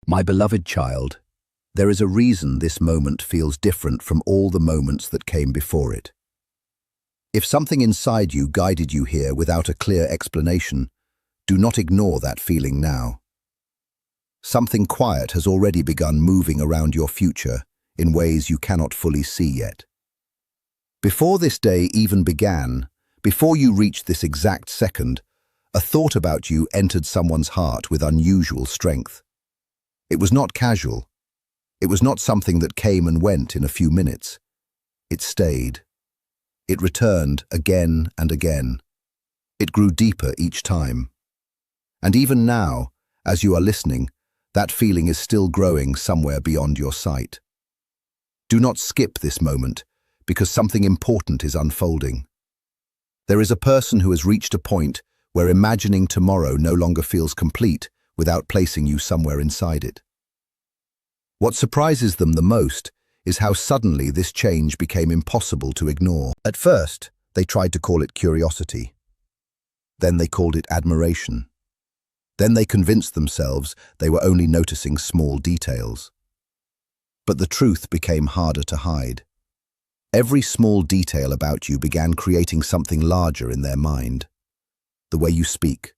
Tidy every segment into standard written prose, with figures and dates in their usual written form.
My beloved child, there is a reason this moment feels different from all the moments that came before it. If something inside you guided you here without a clear explanation, do not ignore that feeling now. Something quiet has already begun moving around your future in ways you cannot fully see yet. Before this day even began, before you reached this exact second, a thought about you entered someone's heart with unusual strength. It was not casual. It was not something that came and went in a few minutes. It stayed. It returned again and again. It grew deeper each time. And even now, as you are listening, that feeling is still growing somewhere beyond your sight. Do not skip this moment, because something important is unfolding. There is a person who has reached a point where imagining tomorrow no longer feels complete without placing you somewhere inside it. What surprises them the most is how suddenly this change became impossible to ignore. At first, they tried to call it curiosity. Then they called it admiration. Then they convinced themselves they were only noticing small details. But the truth became harder to hide. Every small detail about you began creating something larger in their mind. The way you speak,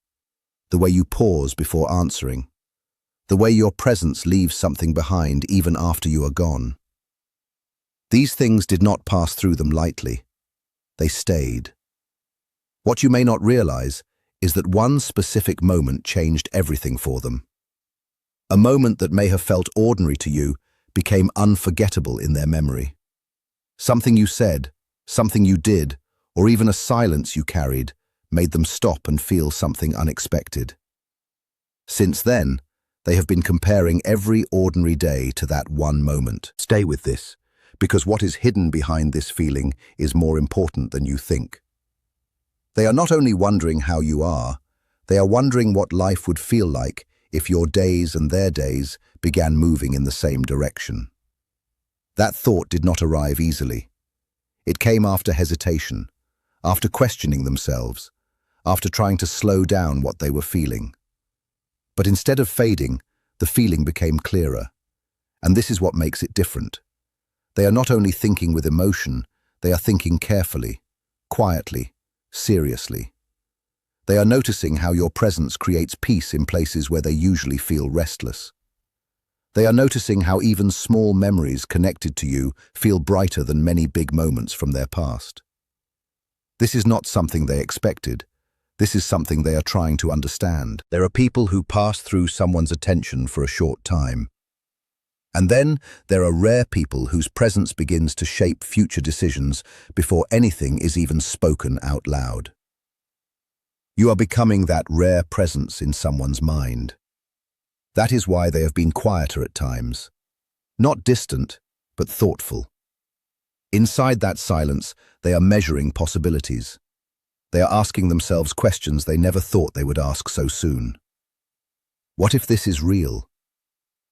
the way you pause before answering, the way your presence leaves something behind even after you are gone. These things did not pass through them lightly. They stayed. What you may not realize is that one specific moment changed everything for them. A moment that may have felt ordinary to you became unforgettable in their memory. Something you said, something you did, or even a silence you carried made them stop and feel something unexpected. Since then, they have been comparing every ordinary day to that one moment. Stay with this, because what is hidden behind this feeling is more important than you think. They are not only wondering how you are, they are wondering what life would feel like if your days and their days began moving in the same direction. That thought did not arrive easily. It came after hesitation, after questioning themselves, after trying to slow down what they were feeling. But instead of fading, the feeling became clearer. And this is what makes it different. They are not only thinking with emotion, they are thinking carefully, quietly, seriously. They are noticing how your presence creates peace in places where they usually feel restless. They are noticing how even small memories connected to you feel brighter than many big moments from their past. This is not something they expected. This is something they are trying to understand. There are people who pass through someone's attention for a short time. And then there are rare people whose presence begins to shape future decisions before anything is even spoken out loud. You are becoming that rare presence in someone's mind. That is why they have been quieter at times. Not distant, but thoughtful. Inside that silence, they are measuring possibilities. They are asking themselves questions they never thought they would ask so soon. What if this is real?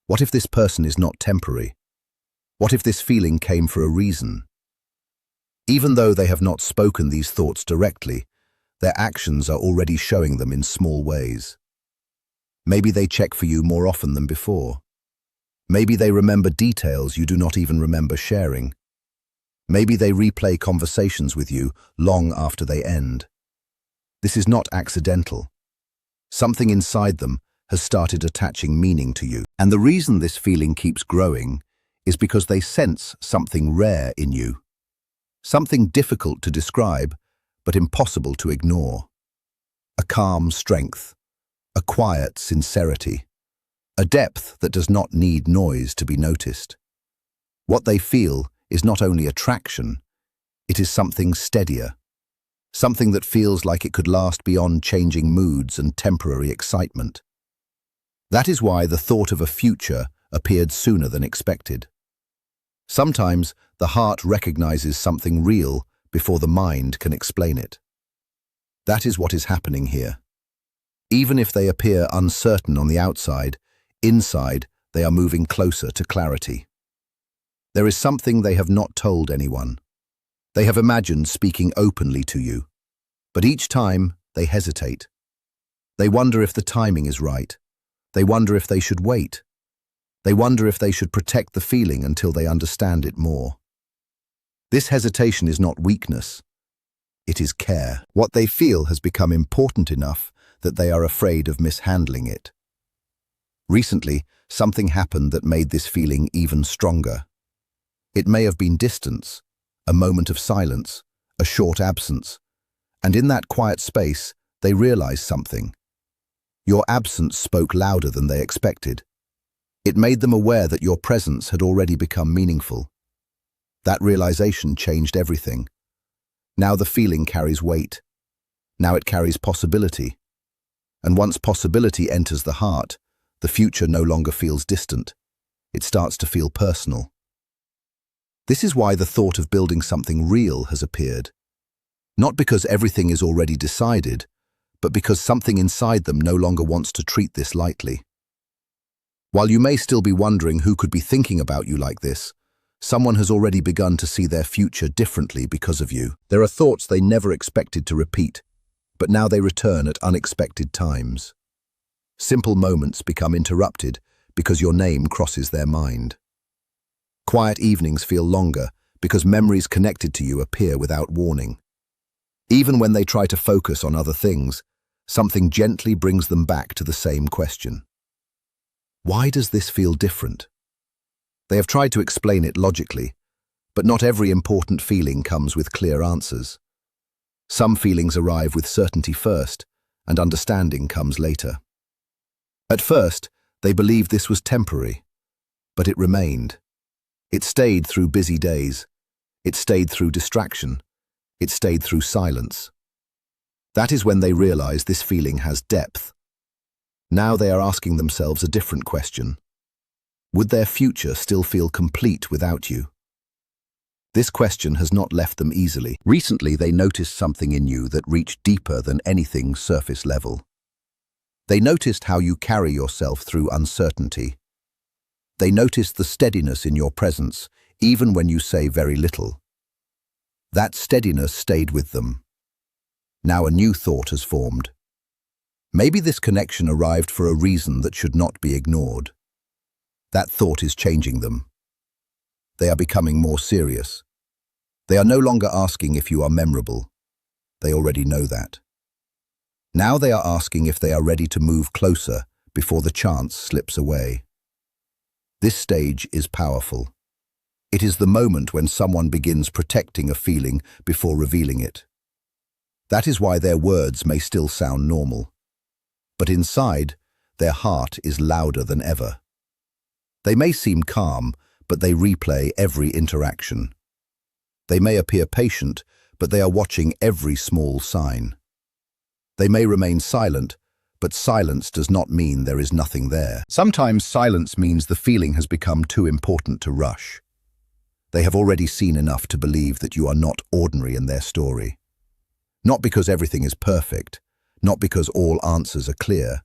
What if this person is not temporary? What if this feeling came for a reason? Even though they have not spoken these thoughts directly, their actions are already showing them in small ways. Maybe they check for you more often than before. Maybe they remember details you do not even remember sharing. Maybe they replay conversations with you long after they end. This is not accidental. Something inside them has started attaching meaning to you. And the reason this feeling keeps growing is because they sense something rare in you. Something difficult to describe, but impossible to ignore. A calm strength, a quiet sincerity, a depth that does not need noise to be noticed. What they feel is not only attraction, it is something steadier, something that feels like it could last beyond changing moods and temporary excitement. That is why the thought of a future appeared sooner than expected. Sometimes the heart recognizes something real before the mind can explain it. That is what is happening here. Even if they appear uncertain on the outside, inside they are moving closer to clarity. There is something they have not told anyone. They have imagined speaking openly to you, but each time they hesitate. They wonder if the timing is right. They wonder if they should wait. They wonder if they should protect the feeling until they understand it more. This hesitation is not weakness. It is care. What they feel has become important enough that they are afraid of mishandling it. Recently, something happened that made this feeling even stronger. It may have been distance, a moment of silence, a short absence, and in that quiet space, they realized something. Your absence spoke louder than they expected. It made them aware that your presence had already become meaningful. That realization changed everything. Now the feeling carries weight. Now it carries possibility. And once possibility enters the heart, the future no longer feels distant. It starts to feel personal. This is why the thought of building something real has appeared. Not because everything is already decided, but because something inside them no longer wants to treat this lightly. While you may still be wondering who could be thinking about you like this, someone has already begun to see their future differently because of you. There are thoughts they never expected to repeat, but now they return at unexpected times. Simple moments become interrupted because your name crosses their mind. Quiet evenings feel longer because memories connected to you appear without warning. Even when they try to focus on other things, something gently brings them back to the same question. Why does this feel different? They have tried to explain it logically, but not every important feeling comes with clear answers. Some feelings arrive with certainty first, and understanding comes later. At first, they believed this was temporary, but it remained. It stayed through busy days. It stayed through distraction. It stayed through silence. That is when they realized this feeling has depth. Now they are asking themselves a different question. Would their future still feel complete without you? This question has not left them easily. Recently, they noticed something in you that reached deeper than anything surface level. They noticed how you carry yourself through uncertainty. They noticed the steadiness in your presence, even when you say very little. That steadiness stayed with them. Now a new thought has formed. Maybe this connection arrived for a reason that should not be ignored. That thought is changing them. They are becoming more serious. They are no longer asking if you are memorable. They already know that. Now they are asking if they are ready to move closer before the chance slips away. This stage is powerful. It is the moment when someone begins protecting a feeling before revealing it. That is why their words may still sound normal. But inside, their heart is louder than ever. They may seem calm, but they replay every interaction. They may appear patient, but they are watching every small sign. They may remain silent, but silence does not mean there is nothing there. Sometimes silence means the feeling has become too important to rush. They have already seen enough to believe that you are not ordinary in their story. Not because everything is perfect, not because all answers are clear,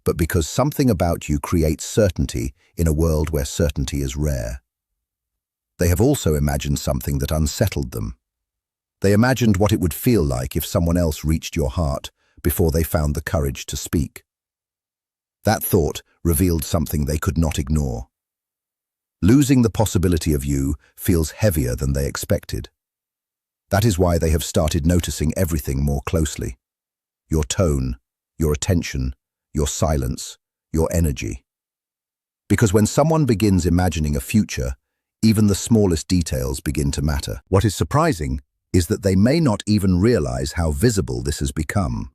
but because something about you creates certainty in a world where certainty is rare. They have also imagined something that unsettled them. They imagined what it would feel like if someone else reached your heart before they found the courage to speak. That thought revealed something they could not ignore. Losing the possibility of you feels heavier than they expected. That is why they have started noticing everything more closely. Your tone, your attention, your silence, your energy. Because when someone begins imagining a future, even the smallest details begin to matter. What is surprising is that they may not even realize how visible this has become.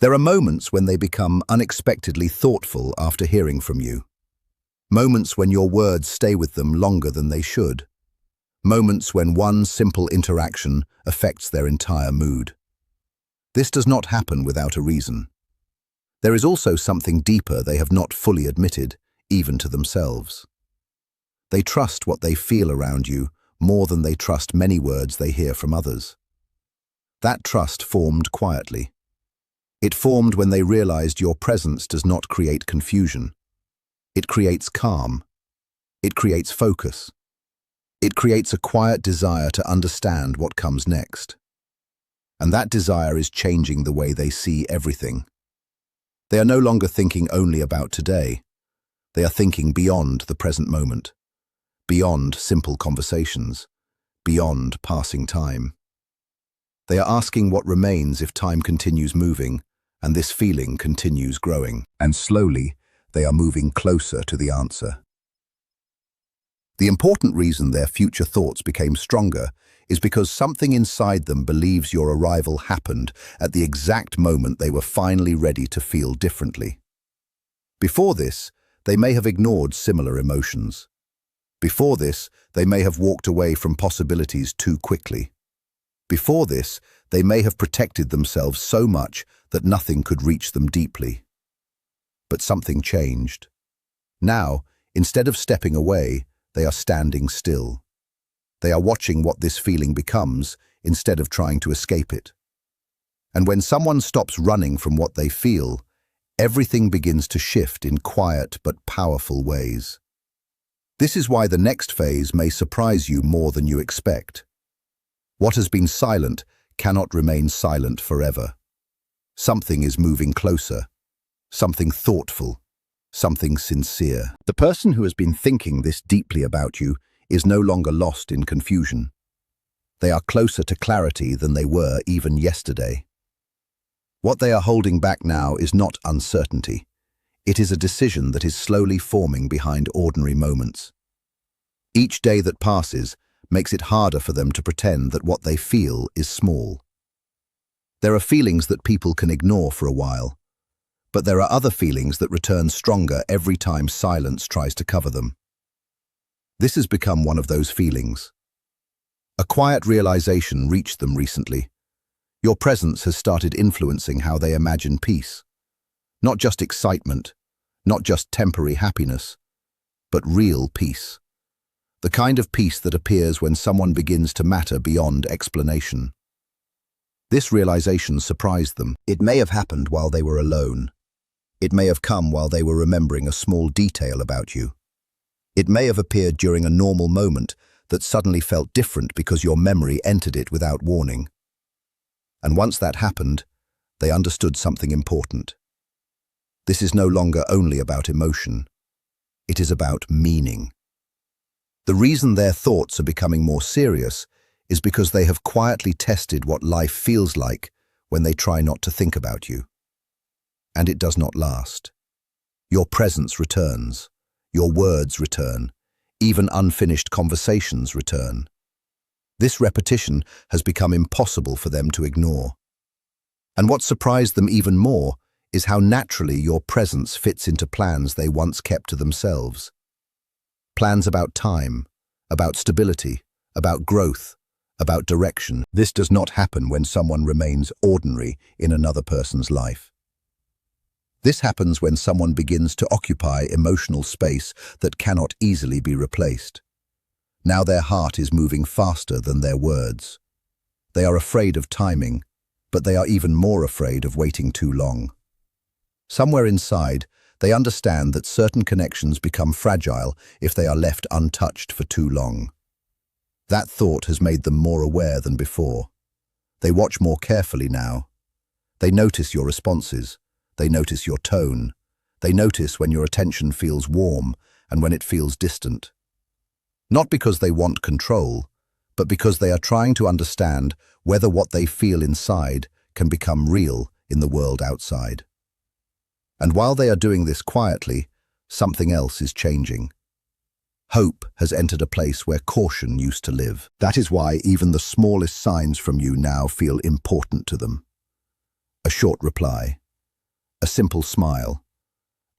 There are moments when they become unexpectedly thoughtful after hearing from you. Moments when your words stay with them longer than they should. Moments when one simple interaction affects their entire mood. This does not happen without a reason. There is also something deeper they have not fully admitted, even to themselves. They trust what they feel around you more than they trust many words they hear from others. That trust formed quietly. It formed when they realized your presence does not create confusion. It creates calm. It creates focus. It creates a quiet desire to understand what comes next. And that desire is changing the way they see everything. They are no longer thinking only about today. They are thinking beyond the present moment, beyond simple conversations, beyond passing time. They are asking what remains if time continues moving and this feeling continues growing. And slowly, they are moving closer to the answer. The important reason their future thoughts became stronger is because something inside them believes your arrival happened at the exact moment they were finally ready to feel differently. Before this, they may have ignored similar emotions. Before this, they may have walked away from possibilities too quickly. Before this, they may have protected themselves so much that nothing could reach them deeply. But something changed. Now, instead of stepping away, they are standing still. They are watching what this feeling becomes instead of trying to escape it. And when someone stops running from what they feel, everything begins to shift in quiet but powerful ways. This is why the next phase may surprise you more than you expect. What has been silent cannot remain silent forever. Something is moving closer, something thoughtful, something sincere. The person who has been thinking this deeply about you is no longer lost in confusion. They are closer to clarity than they were even yesterday. What they are holding back now is not uncertainty. It is a decision that is slowly forming behind ordinary moments. Each day that passes makes it harder for them to pretend that what they feel is small. There are feelings that people can ignore for a while, but there are other feelings that return stronger every time silence tries to cover them. This has become one of those feelings. A quiet realization reached them recently. Your presence has started influencing how they imagine peace. Not just excitement, not just temporary happiness, but real peace. The kind of peace that appears when someone begins to matter beyond explanation. This realization surprised them. It may have happened while they were alone. It may have come while they were remembering a small detail about you. It may have appeared during a normal moment that suddenly felt different because your memory entered it without warning. And once that happened, they understood something important. This is no longer only about emotion. It is about meaning. The reason their thoughts are becoming more serious is because they have quietly tested what life feels like when they try not to think about you. And it does not last. Your presence returns. Your words return. Even unfinished conversations return. This repetition has become impossible for them to ignore. And what surprised them even more is how naturally your presence fits into plans they once kept to themselves. Plans about time, about stability, about growth, about direction. This does not happen when someone remains ordinary in another person's life. This happens when someone begins to occupy emotional space that cannot easily be replaced. Now their heart is moving faster than their words. They are afraid of timing, but they are even more afraid of waiting too long. Somewhere inside, they understand that certain connections become fragile if they are left untouched for too long. That thought has made them more aware than before. They watch more carefully now. They notice your responses. They notice your tone. They notice when your attention feels warm and when it feels distant. Not because they want control, but because they are trying to understand whether what they feel inside can become real in the world outside. And while they are doing this quietly, something else is changing. Hope has entered a place where caution used to live. That is why even the smallest signs from you now feel important to them. A short reply, a simple smile,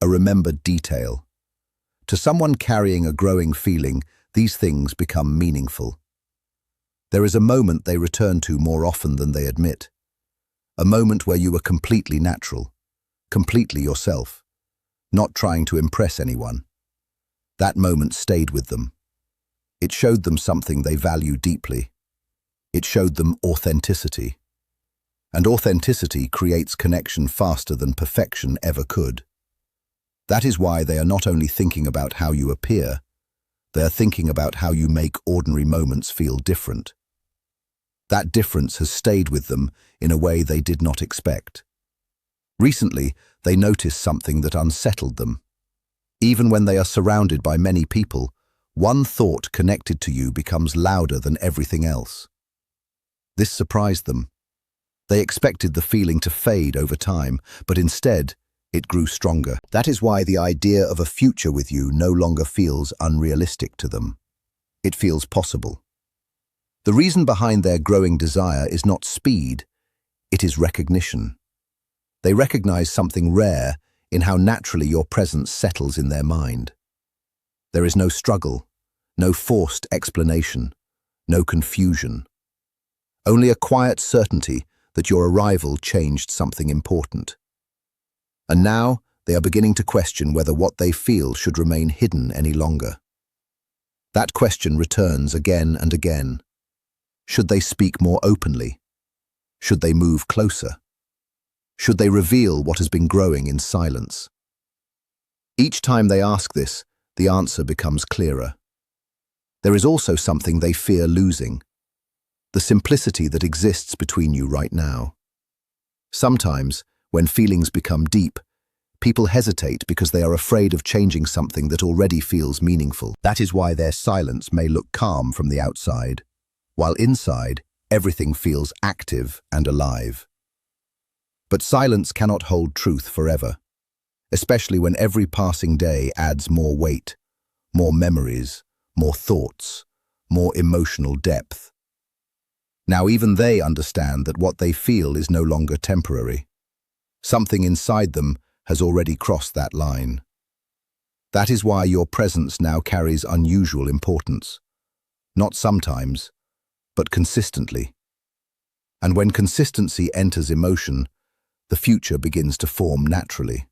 a remembered detail. To someone carrying a growing feeling, these things become meaningful. There is a moment they return to more often than they admit. A moment where you were completely natural, completely yourself, not trying to impress anyone. That moment stayed with them. It showed them something they value deeply. It showed them authenticity. And authenticity creates connection faster than perfection ever could. That is why they are not only thinking about how you appear, they are thinking about how you make ordinary moments feel different. That difference has stayed with them in a way they did not expect. Recently, they noticed something that unsettled them. Even when they are surrounded by many people, one thought connected to you becomes louder than everything else. This surprised them. They expected the feeling to fade over time, but instead, it grew stronger. That is why the idea of a future with you no longer feels unrealistic to them. It feels possible. The reason behind their growing desire is not speed, it is recognition. They recognize something rare in how naturally your presence settles in their mind. There is no struggle, no forced explanation, no confusion. Only a quiet certainty that your arrival changed something important. And now they are beginning to question whether what they feel should remain hidden any longer. That question returns again and again. Should they speak more openly? Should they move closer? Should they reveal what has been growing in silence? Each time they ask this, the answer becomes clearer. There is also something they fear losing, the simplicity that exists between you right now. Sometimes, when feelings become deep, people hesitate because they are afraid of changing something that already feels meaningful. That is why their silence may look calm from the outside, while inside, everything feels active and alive. But silence cannot hold truth forever, especially when every passing day adds more weight, more memories, more thoughts, more emotional depth. Now even they understand that what they feel is no longer temporary. Something inside them has already crossed that line. That is why your presence now carries unusual importance. Not sometimes, but consistently. And when consistency enters emotion, the future begins to form naturally.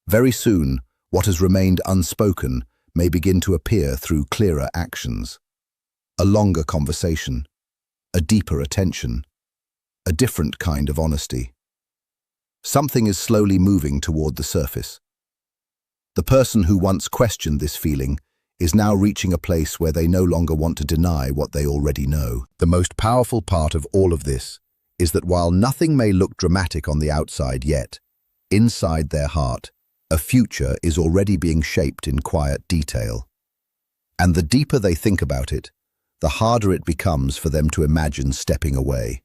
Very soon, what has remained unspoken may begin to appear through clearer actions. A longer conversation, a deeper attention, a different kind of honesty. Something is slowly moving toward the surface. The person who once questioned this feeling is now reaching a place where they no longer want to deny what they already know. The most powerful part of all of this is that while nothing may look dramatic on the outside yet, inside their heart, a future is already being shaped in quiet detail. And the deeper they think about it, the harder it becomes for them to imagine stepping away.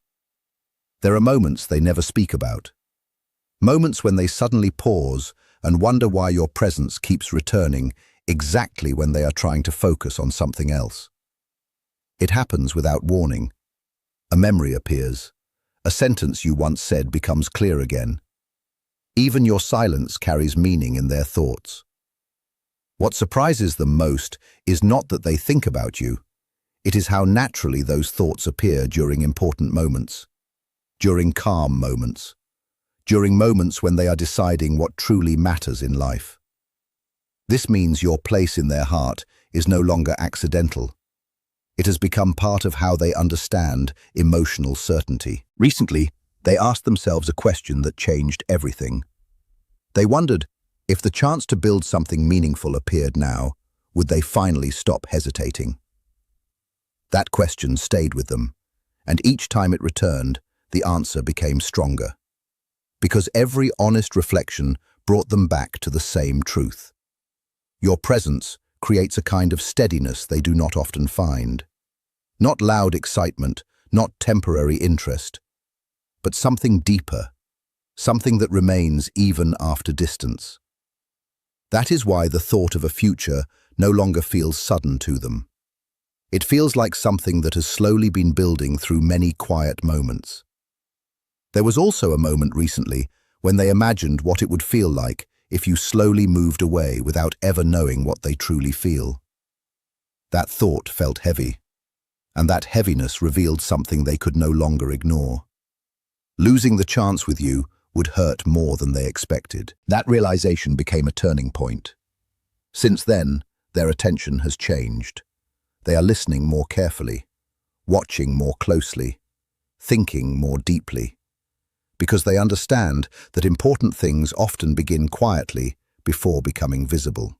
There are moments they never speak about. Moments when they suddenly pause and wonder why your presence keeps returning exactly when they are trying to focus on something else. It happens without warning. A memory appears. A sentence you once said becomes clear again. Even your silence carries meaning in their thoughts. What surprises them most is not that they think about you. It is how naturally those thoughts appear during important moments, during calm moments, during moments when they are deciding what truly matters in life. This means your place in their heart is no longer accidental. It has become part of how they understand emotional certainty. Recently, they asked themselves a question that changed everything. They wondered, if the chance to build something meaningful appeared now, would they finally stop hesitating? That question stayed with them, and each time it returned, the answer became stronger. Because every honest reflection brought them back to the same truth. Your presence creates a kind of steadiness they do not often find. Not loud excitement, not temporary interest, but something deeper, something that remains even after distance. That is why the thought of a future no longer feels sudden to them. It feels like something that has slowly been building through many quiet moments. There was also a moment recently when they imagined what it would feel like if you slowly moved away without ever knowing what they truly feel. That thought felt heavy, and that heaviness revealed something they could no longer ignore. Losing the chance with you would hurt more than they expected. That realization became a turning point. Since then, their attention has changed. They are listening more carefully, watching more closely, thinking more deeply, because they understand that important things often begin quietly before becoming visible.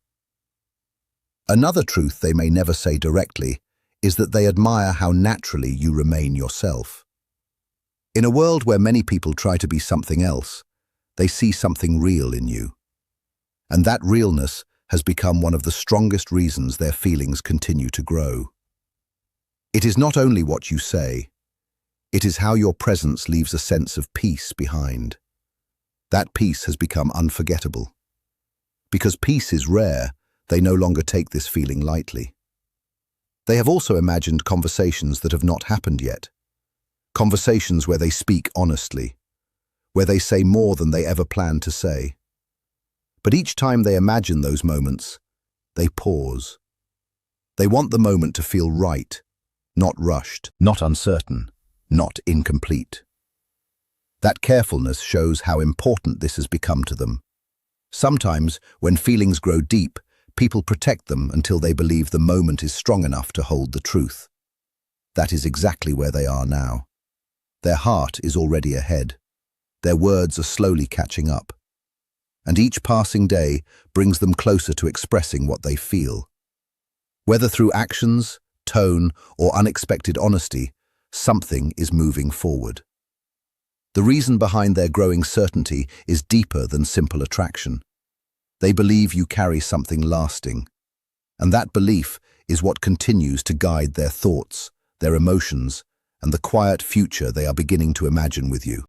Another truth they may never say directly is that they admire how naturally you remain yourself. In a world where many people try to be something else, they see something real in you. And that realness has become one of the strongest reasons their feelings continue to grow. It is not only what you say, it is how your presence leaves a sense of peace behind. That peace has become unforgettable. Because peace is rare, they no longer take this feeling lightly. They have also imagined conversations that have not happened yet. Conversations where they speak honestly, where they say more than they ever planned to say. But each time they imagine those moments, they pause. They want the moment to feel right, not rushed, not uncertain, not incomplete. That carefulness shows how important this has become to them. Sometimes, when feelings grow deep, people protect them until they believe the moment is strong enough to hold the truth. That is exactly where they are now. Their heart is already ahead. Their words are slowly catching up. And each passing day brings them closer to expressing what they feel. Whether through actions, tone, or unexpected honesty, something is moving forward. The reason behind their growing certainty is deeper than simple attraction. They believe you carry something lasting, and that belief is what continues to guide their thoughts, their emotions, and the quiet future they are beginning to imagine with you.